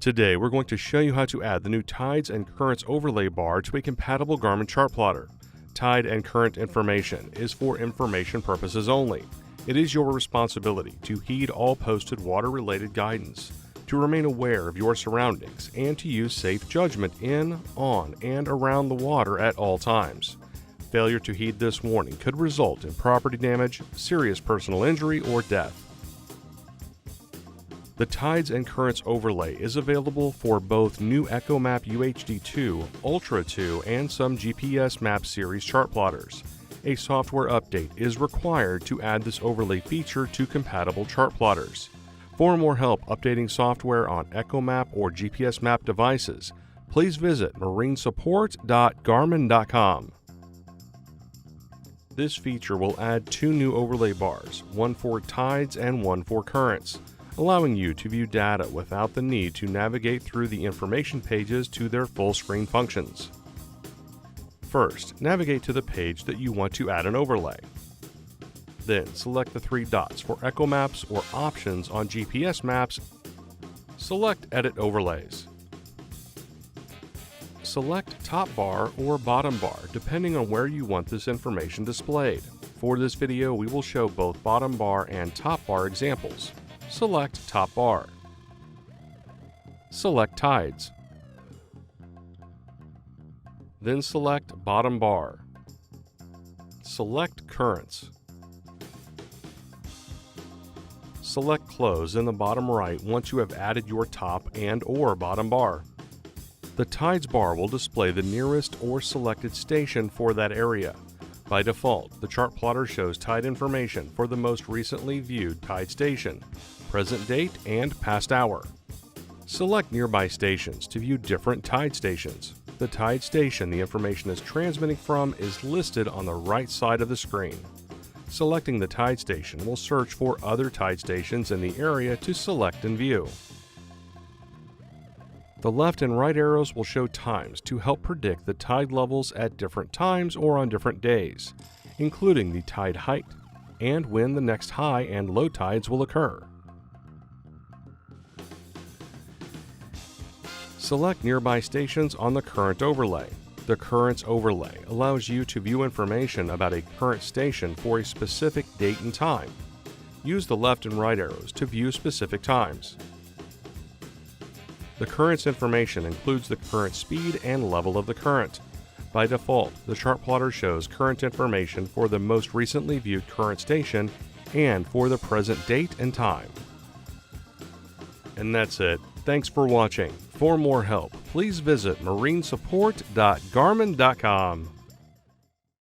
Today, we're going to show you how to add the new Tides and Currents overlay bar to a compatible Garmin chart plotter. Tide and current information is for information purposes only. It is your responsibility to heed all posted water-related guidance, to remain aware of your surroundings, and to use safe judgment in, on, and around the water at all times. Failure to heed this warning could result in property damage, serious personal injury, or death. The Tides and Currents overlay is available for both new EchoMap UHD 2, Ultra 2, and some GPS Map series chart plotters. A software update is required to add this overlay feature to compatible chart plotters. For more help updating software on EchoMap or GPS Map devices, please visit marinesupport.garmin.com. This feature will add two new overlay bars, one for tides and one for currents, allowing you to view data without the need to navigate through the information pages to their full screen functions. First, navigate to the page that you want to add an overlay. Then select the three dots for Echo Maps or options on GPS Maps. Select Edit Overlays. Select top bar or bottom bar depending on where you want this information displayed. For this video, we will show both bottom bar and top bar examples. Select top bar. Select tides. Then select bottom bar. Select currents. Select close in the bottom right once you have added your top and/or bottom bar. The tides bar will display the nearest or selected station for that area. By default, the chart plotter shows tide information for the most recently viewed tide station, present date, and past hour. Select nearby stations to view different tide stations. The tide station the information is transmitting from is listed on the right side of the screen. Selecting the tide station will search for other tide stations in the area to select and view. The left and right arrows will show times to help predict the tide levels at different times or on different days, including the tide height and when the next high and low tides will occur. Select nearby stations on the current overlay. The currents overlay allows you to view information about a current station for a specific date and time. Use the left and right arrows to view specific times. The currents information includes the current speed and level of the current. By default, the chart plotter shows current information for the most recently viewed current station and for the present date and time. And that's it. Thanks for watching. For more help, please visit marinesupport.garmin.com.